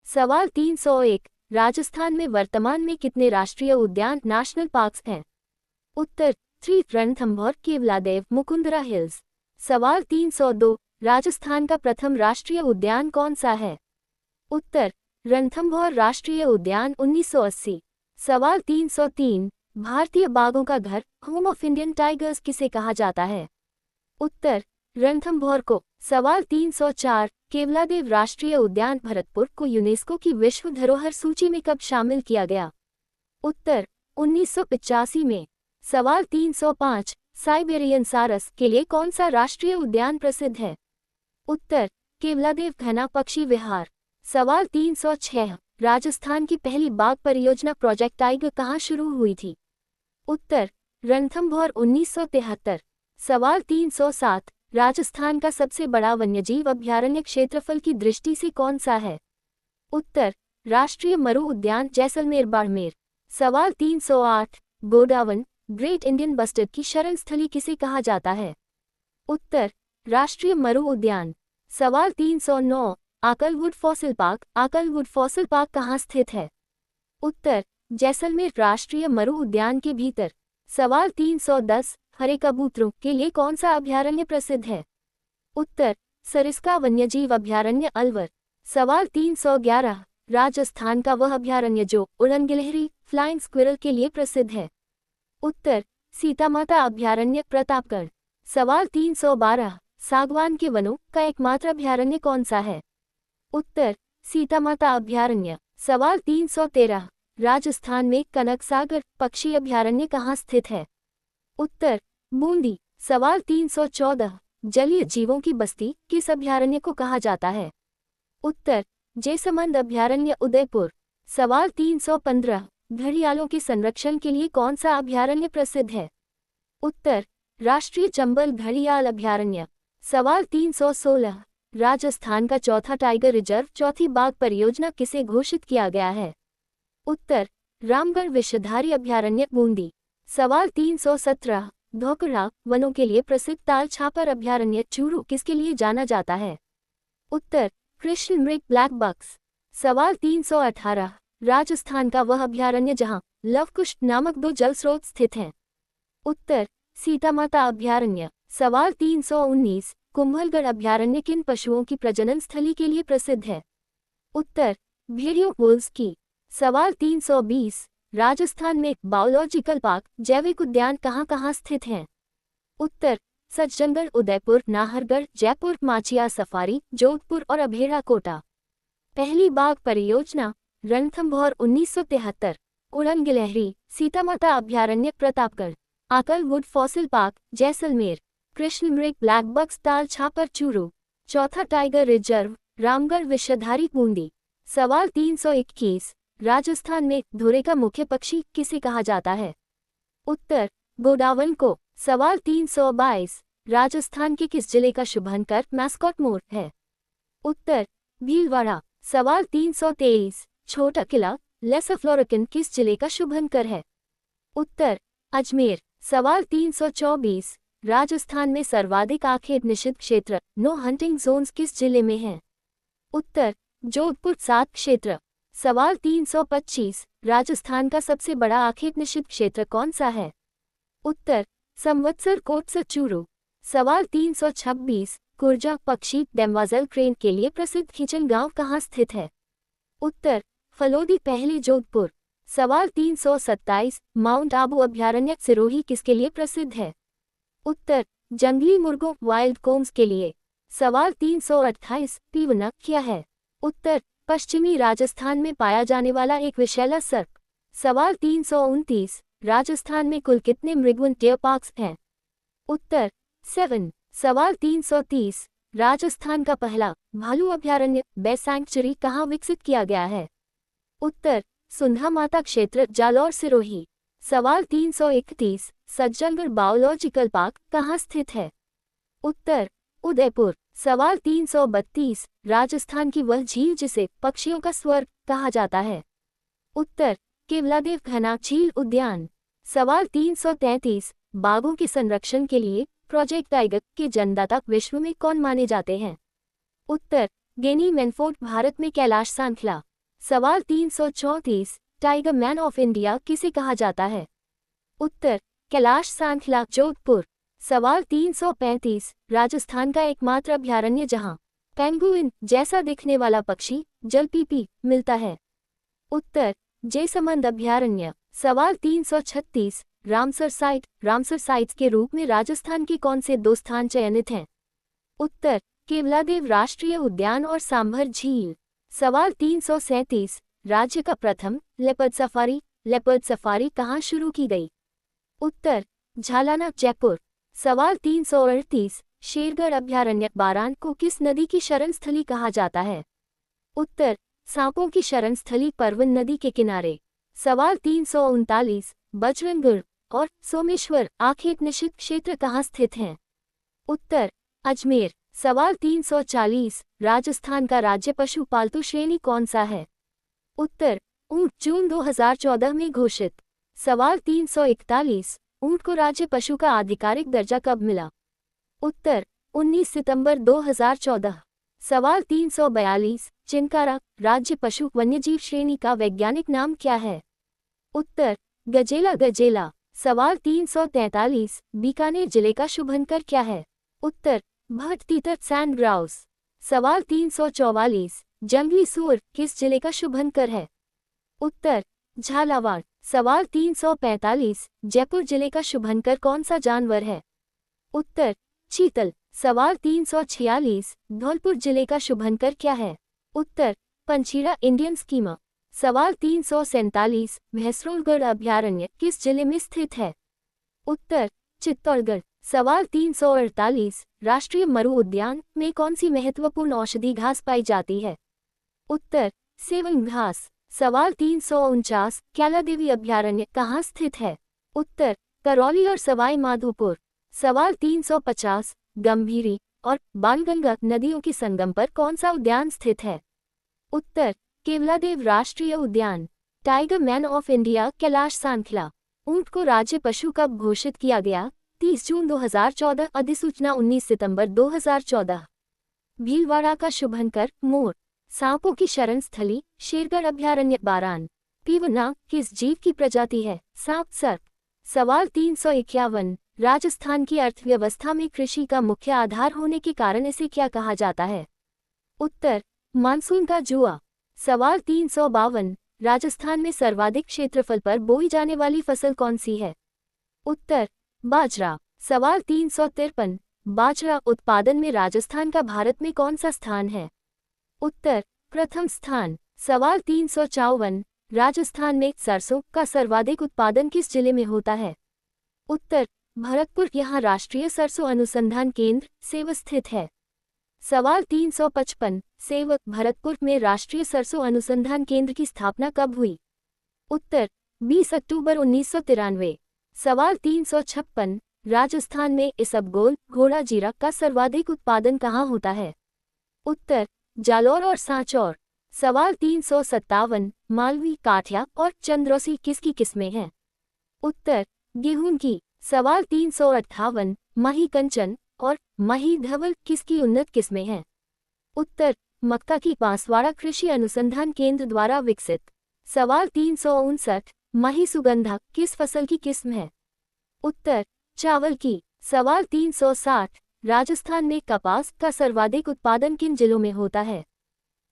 सवाल 301, राजस्थान में वर्तमान में कितने राष्ट्रीय उद्यान नेशनल पार्क्स हैं? उत्तर 3, रणथंभौर, केवलादेव, मुकुंदरा हिल्स। सवाल 302, राजस्थान का प्रथम राष्ट्रीय उद्यान कौन सा है? उत्तर रणथंभौर राष्ट्रीय उद्यान 1980। सवाल 303, भारतीय बाघों का घर, होम ऑफ इंडियन टाइगर्स किसे कहा जाता है? उत्तर रणथंभौर को। सवाल 304, केवलादेव राष्ट्रीय उद्यान भरतपुर को यूनेस्को की विश्व धरोहर सूची में कब शामिल किया गया? उत्तर 1985 में। सवाल 305, साइबेरियन सारस के लिए कौन सा राष्ट्रीय उद्यान प्रसिद्ध है? उत्तर केवलादेव घना पक्षी विहार। सवाल 306, राजस्थान की पहली बाघ परियोजना प्रोजेक्ट टाइगर कहाँ शुरू हुई थी? उत्तर रणथंभौर 1973। सवाल 307, राजस्थान का सबसे बड़ा वन्यजीव अभयारण्य क्षेत्रफल की दृष्टि से कौन सा है? उत्तर राष्ट्रीय मरु उद्यान जैसलमेर बाड़मेर। सवाल 308, गोडावन ग्रेट इंडियन बस्टर्ड की शरण स्थली किसे कहा जाता है? उत्तर राष्ट्रीय मरु उद्यान। सवाल 309, आकलवुड फॉसिल पार्क कहाँ स्थित है? उत्तर जैसलमेर राष्ट्रीय मरु उद्यान के भीतर। सवाल 310, हरे कबूतरों के लिए कौन सा अभयारण्य प्रसिद्ध है? उत्तर सरिस्का वन्यजीव अभयारण्य अलवर। सवाल 311, राजस्थान का वह अभयारण्य जो उड़न गिलहरी फ्लाइंग स्क्विरल के लिए प्रसिद्ध है? उत्तर सीतामाता अभयारण्य प्रतापगढ़। सवाल 312, सागवान के वनों का एकमात्र अभयारण्य कौन सा है? उत्तर सीतामाता अभयारण्य। सवाल 313, राजस्थान में कनकसागर पक्षी अभयारण्य कहाँ स्थित है? उत्तर बूंदी। सवाल 314, जलीय जीवों की बस्ती किस अभयारण्य को कहा जाता है? उत्तर जेसमंद अभयारण्य उदयपुर। सवाल 315, घड़ियालों के संरक्षण के लिए कौन सा अभयारण्य प्रसिद्ध है? उत्तर राष्ट्रीय चंबल घड़ियाल अभयारण्य। सवाल 316, राजस्थान का चौथा टाइगर रिजर्व चौथी बाघ परियोजना किसे घोषित किया गया है? उत्तर रामगढ़ विषधारी अभयारण्य बूंदी। सवाल 317, धोकड़ा वनों के लिए प्रसिद्ध ताल छापर अभयारण्य चूरू किसके लिए जाना जाता है? उत्तर कृष्ण मृग ब्लैक बक्स। सवाल 318, राजस्थान का वह अभयारण्य जहां लवकुश नामक 2 जल स्रोत स्थित हैं? उत्तर सीतामाता अभयारण्य। सवाल 319, कुंभलगढ़ अभयारण्य किन पशुओं की प्रजनन स्थली के लिए प्रसिद्ध है? उत्तर भेड़ियों वुल्व्स की। सवाल 320, राजस्थान में बायोलॉजिकल पार्क जैविक उद्यान कहाँ कहाँ स्थित हैं? उत्तर सज्जनगढ़, उदयपुर, नाहरगढ़, जयपुर, माचिया सफारी, जोधपुर और अभेड़ा कोटा। पहली बाघ परियोजना रणथंभौर 1973, उड़न गिलहरी सीतामाता अभयारण्य प्रतापगढ़, आकलवुड फॉसिल पार्क जैसलमेर, कृष्ण मृग ब्लैक बक्स ताल छापर चूरू, चौथा टाइगर रिजर्व रामगढ़ विषधारी बूंदी। सवाल 321, राजस्थान में धुरे का मुख्य पक्षी किसे कहा जाता है? उत्तर गोडावन को। सवाल 322, राजस्थान के किस जिले का शुभंकर मैस्कॉट मोर है? उत्तर भीलवाड़ा। सवाल 323, छोटा किला लेसफ्लोरिकन किस जिले का शुभंकर है? उत्तर अजमेर। सवाल 324, राजस्थान में सर्वाधिक आखेट निषिद्ध क्षेत्र नो हंटिंग जोन्स किस जिले में हैं? उत्तर जोधपुर 7 क्षेत्र। सवाल 325, राजस्थान का सबसे बड़ा आखेट निषिद्ध क्षेत्र कौन सा है? उत्तर संवत्सर कोटसर चूरू। सवाल 326, कुर्जा पक्षी डेमवाजल क्रेन के लिए प्रसिद्ध खिचन गांव कहाँ स्थित है? उत्तर फलोदी पहली जोधपुर। सवाल 327, माउंट आबू अभयारण्य सिरोही किसके लिए प्रसिद्ध है? उत्तर जंगली मुर्गों वाइल्ड कोम्स के लिए। सवाल 328, पीवना क्या है? उत्तर पश्चिमी राजस्थान में पाया जाने वाला एक विषैला सर्प। सवाल 329, राजस्थान में कुल कितने मृगवन डियर पार्क्स हैं? उत्तर 7। सवाल 330, राजस्थान का पहला भालू अभयारण्य बेर सैंक्चुरी कहाँ विकसित किया गया है? उत्तर सुंधा माता क्षेत्र जालौर सिरोही। सवाल 331, सज्जनगढ़ बायोलॉजिकल पार्क कहाँ स्थित है? उत्तर उदयपुर। सवाल 332, राजस्थान की वह झील जिसे पक्षियों का स्वर्ग कहा जाता है? उत्तर केवलादेव घना झील उद्यान। सवाल 333, बाघों के संरक्षण के लिए प्रोजेक्ट टाइगर के जन्मदाता विश्व में कौन माने जाते हैं? उत्तर गेनी मैनफोर्ड भारत में कैलाश सांखला। सवाल 334, टाइगर मैन ऑफ इंडिया किसे कहा जाता है? उत्तर, कैलाश सांखला, जोधपुर। सवाल 335, राजस्थान का एकमात्र अभयारण्य जहां पेंगुइन जैसा दिखने वाला पक्षी जलपीपी मिलता है? उत्तर, जयसमंद अभयारण्य। सवाल 336, रामसर साइट्स के रूप में राजस्थान के कौन से 2 स्थान चयनित हैं? उत्तर, केवलादेव राष्ट्रीय उद्यान और सांभर झील। सवाल 337, राज्य का प्रथम लेपर्ड सफारी कहाँ शुरू की गई? उत्तर, झालाना, जयपुर। सवाल 338, शेरगढ़ अभयारण्य बारान को किस नदी की शरणस्थली कहा जाता है? उत्तर, सांपों की शरणस्थली परवन नदी के किनारे। सवाल 339, बजरंगगढ़ और सोमेश्वर आखेट निषिद्ध क्षेत्र कहाँ स्थित हैं? उत्तर, अजमेर। सवाल 340, राजस्थान का राज्य पशु पालतू श्रेणी कौन सा है? उत्तर, ऊंट, जून 2014 में घोषित। सवाल 341, ऊंट को राज्य पशु का आधिकारिक दर्जा कब मिला? उत्तर, 19 सितंबर 2014। सवाल 342, चिंकारा राज्य पशु वन्यजीव श्रेणी का वैज्ञानिक नाम क्या है? उत्तर, गजेला। सवाल 343, बीकानेर जिले का शुभंकर क्या है? उत्तर, भट्ट सैंड ग्राउस। सवाल 344, जंगली सूअर किस जिले का शुभंकर है? उत्तर, झालावाड़। सवाल 345, जयपुर जिले का शुभंकर कौन सा जानवर है? उत्तर, चीतल। सवाल 346, धौलपुर जिले का शुभंकर क्या है? उत्तर, पंचीरा इंडियन स्कीमा। सवाल 347, भैंसरोलगढ़ अभयारण्य किस जिले में स्थित है? उत्तर, चित्तौड़गढ़। सवाल 348, राष्ट्रीय मरु उद्यान में कौन सी महत्वपूर्ण औषधि घास पाई जाती है? उत्तर, सेवल घास। सवाल 349, कैलादेवी अभयारण्य कहाँ स्थित है? उत्तर, करौली और सवाई माधोपुर। सवाल 350, गंभीरी और बाणगंगा नदियों के संगम पर कौन सा उद्यान स्थित है? उत्तर, केवलादेव राष्ट्रीय उद्यान। Tiger man of India Kailash Sankhla. ऊंट को राज्य पशु कब घोषित किया गया? 30 जून 2014, अधिसूचना 19 सितंबर 2014। भीलवाड़ा का शुभंकर मोर। सांपों की शरणस्थली शेरगढ़ अभयारण्य बारान। पीवना किस जीव की प्रजाति है? सांप, सर्प। सवाल 351, राजस्थान की अर्थव्यवस्था में कृषि का मुख्य आधार होने के कारण इसे क्या कहा जाता है? उत्तर, मानसून का जुआ। सवाल 352, राजस्थान में सर्वाधिक क्षेत्रफल पर बोई जाने वाली फसल कौन सी है? उत्तर, बाजरा। सवाल 353, बाजरा उत्पादन में राजस्थान का भारत में कौन सा स्थान है? उत्तर, प्रथम स्थान। सवाल 354, राजस्थान में सरसों का सर्वाधिक उत्पादन किस जिले में होता है? उत्तर, भरतपुर। यहाँ राष्ट्रीय सरसों अनुसंधान केंद्र सेव स्थित है। सवाल 355, सेव भरतपुर में राष्ट्रीय सरसों अनुसंधान केंद्र की स्थापना कब हुई? उत्तर, 20 अक्टूबर 1993। सवाल 356, राजस्थान में इसबगोल घोड़ा जीरा का सर्वाधिक उत्पादन कहाँ होता है? उत्तर, जालौर और सांचौर। सवाल 357, मालवी, काठिया और चंद्रौसी किसकी किस्में हैं? उत्तर, गेहूं की। सवाल 358, मही कंचन और मही धवल किसकी उन्नत किस्में हैं? उत्तर, मक्का की। बांसवाड़ा कृषि अनुसंधान केंद्र द्वारा विकसित। सवाल 359, मही सुगंधा किस फसल की किस्म है? उत्तर, चावल की। सवाल 360, राजस्थान में कपास का सर्वाधिक उत्पादन किन जिलों में होता है?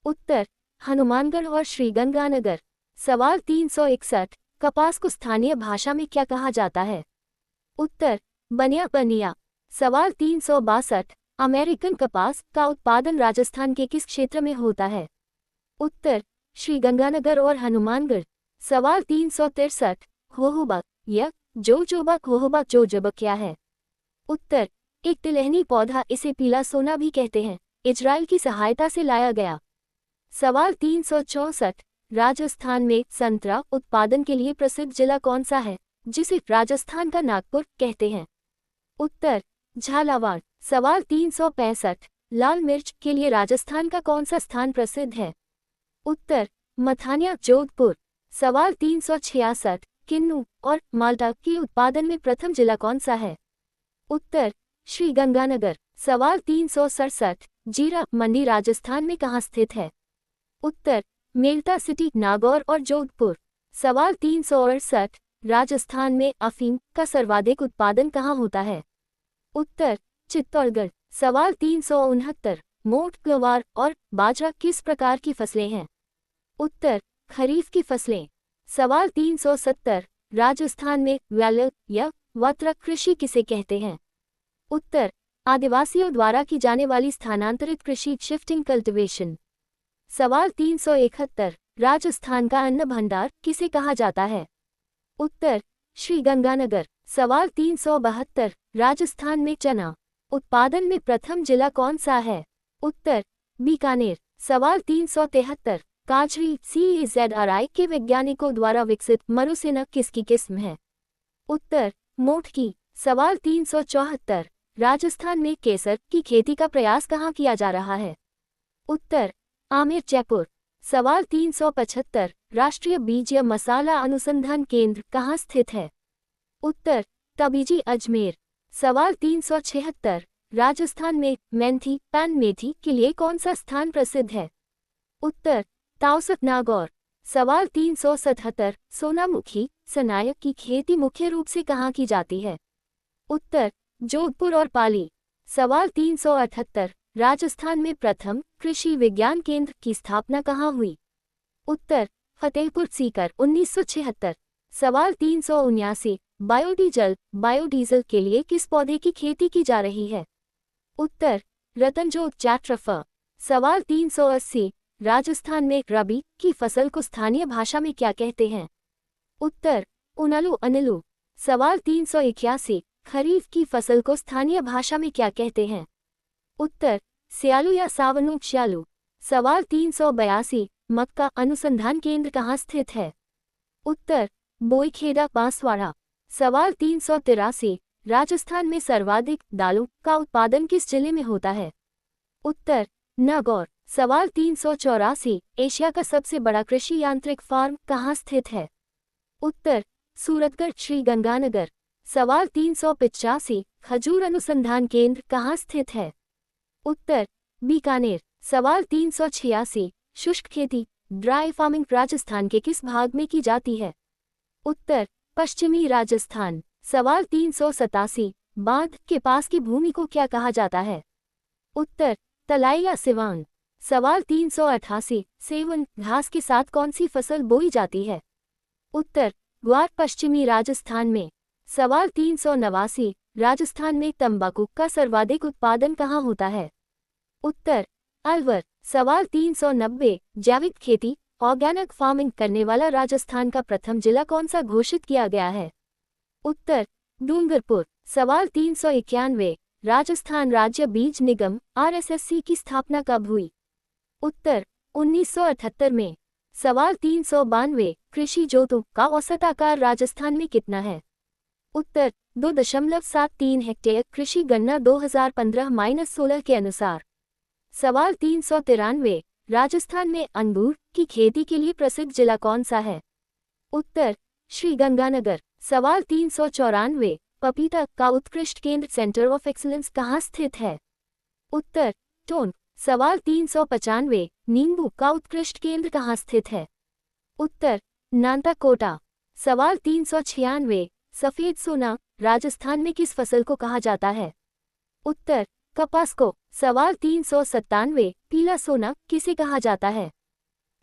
उत्तर, हनुमानगढ़ और श्रीगंगानगर। सवाल 361, कपास को स्थानीय भाषा में क्या कहा जाता है? उत्तर, बनिया। सवाल 362, अमेरिकन कपास का उत्पादन राजस्थान के किस क्षेत्र में होता है? उत्तर, श्रीगंगानगर और हनुमानगढ़। सवाल 363, होहोबा या जोजोबा क्या है? उत्तर, एक तिलहनी पौधा, इसे पीला सोना भी कहते हैं, इजराइल की सहायता से लाया गया। सवाल 364, राजस्थान में संतरा उत्पादन के लिए प्रसिद्ध जिला कौन सा है, जिसे राजस्थान का नागपुर कहते हैं? उत्तर, झालावाड़। सवाल 365, लाल मिर्च के लिए राजस्थान का कौन सा स्थान प्रसिद्ध है? उत्तर, मथानिया, जोधपुर। सवाल 366, किन्नू और माल्टा के उत्पादन में प्रथम जिला कौन सा है? उत्तर, श्रीगंगानगर। सवाल 367, जीरा मंडी राजस्थान में कहाँ स्थित है? उत्तर, मेलता सिटी, नागौर और जोधपुर। सवाल 368, राजस्थान में अफीम का सर्वाधिक उत्पादन कहाँ होता है? उत्तर चित्तौड़गढ़। सवाल 369, मोठ, ग्वार और बाजरा किस प्रकार की फसलें हैं? उत्तर खरीफ की फसलें। सवाल 370, राजस्थान में व्याल या वत्र कृषि किसे कहते हैं? उत्तर आदिवासियों द्वारा की जाने वाली स्थानांतरित कृषि, शिफ्टिंग कल्टीवेशन। सवाल 371, राजस्थान का अन्न भंडार किसे कहा जाता है? उत्तर श्रीगंगानगर। सवाल 372, राजस्थान में चना उत्पादन में प्रथम जिला कौन सा है? उत्तर बीकानेर। सवाल 373, काजरी CZRI के वैज्ञानिकों द्वारा विकसित मरुसेना किसकी किस्म है? उत्तर मोठ की। सवाल 374, राजस्थान में केसर की खेती का प्रयास कहाँ किया जा रहा है? उत्तर आमेर, जयपुर। सवाल 375, राष्ट्रीय बीज या मसाला अनुसंधान केंद्र कहाँ स्थित है? उत्तर तबीजी, अजमेर। सवाल 376, राजस्थान में मेंथी पैन मेथी के लिए कौन सा स्थान प्रसिद्ध है? उत्तर ताउसत, नागौर। सवाल 377, सोनामुखी सनाय की खेती मुख्य रूप से कहाँ की जाती है? उत्तर जोधपुर और पाली। सवाल 378, राजस्थान में प्रथम कृषि विज्ञान केंद्र की स्थापना कहाँ हुई? उत्तर फतेहपुर सीकर, 1976। सवाल 379, बायोडीजल के लिए किस पौधे की खेती की जा रही है? उत्तर रतनजोत, जैट्रफा। सवाल 380, राजस्थान में रबी की फसल को स्थानीय भाषा में क्या कहते हैं? उत्तर उनालू, अनिलू। सवाल 381, खरीफ की फसल को स्थानीय भाषा में क्या कहते हैं? उत्तर स्यालू या सावनू, श्यालू। सवाल 382, मक्का अनुसंधान केंद्र कहाँ स्थित है? उत्तर बोईखेड़ा, बांसवाड़ा। सवाल 383, राजस्थान में सर्वाधिक दालों का उत्पादन किस जिले में होता है? उत्तर नागौर। सवाल 384, एशिया का सबसे बड़ा कृषि यांत्रिक फार्म कहाँ स्थित है? उत्तर सूरतगढ़, श्रीगंगानगर। सवाल 385, खजूर अनुसंधान केंद्र कहाँ स्थित है? उत्तर बीकानेर। सवाल 386, शुष्क खेती ड्राई फार्मिंग राजस्थान के किस भाग में की जाती है? उत्तर पश्चिमी राजस्थान। सवाल 387, बांध के पास की भूमि को क्या कहा जाता है? उत्तर तलाई या सिवान। सवाल 388, सेवन घास के साथ कौन सी फसल बोई जाती है? उत्तर ग्वार, पश्चिमी राजस्थान में। सवाल 389, राजस्थान में तंबाकू का सर्वाधिक उत्पादन कहाँ होता है? उत्तर अलवर। सवाल 390, जैविक खेती ऑर्गेनिक फार्मिंग करने वाला राजस्थान का प्रथम जिला कौन सा घोषित किया गया है? उत्तर डूंगरपुर। सवाल 391, राजस्थान राज्य बीज निगम RSSC की स्थापना कब हुई? उत्तर 1978 में। सवाल 392, कृषि जोतों का औसत आकार राजस्थान में कितना है? उत्तर 2.73 हेक्टेयर, कृषि गणना 2015-16 के अनुसार। सवाल 393, राजस्थान में अंगूर की खेती के लिए प्रसिद्ध जिला कौन सा है? उत्तर श्रीगंगानगर। सवाल 394, पपीता का उत्कृष्ट केंद्र सेंटर ऑफ एक्सीलेंस कहाँ स्थित है? उत्तर टोंक। सवाल 395, नींबू का उत्कृष्ट केंद्र कहाँ स्थित है? उत्तर नांताकोटा। सवाल 396, सफेद सोना राजस्थान में किस फसल को कहा जाता है? उत्तर कपास को। सवाल 397, पीला सोना किसे कहा जाता है?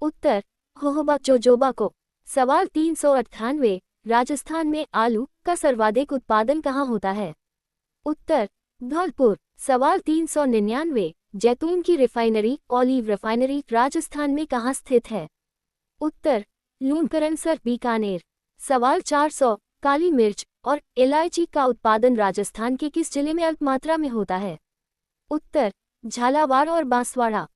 उत्तर होहोबा, जोजोबा को। सवाल 398, राजस्थान में आलू का सर्वाधिक उत्पादन कहाँ होता है? उत्तर धौलपुर। सवाल 399, जैतून की रिफाइनरी ऑलिव रिफाइनरी राजस्थान में कहाँ स्थित है? उत्तर लूणकरणसर, बीकानेर। सवाल 400, काली मिर्च और इलायची का उत्पादन राजस्थान के किस जिले में अल्प मात्रा में होता है? उत्तर झालावाड़ और बांसवाड़ा।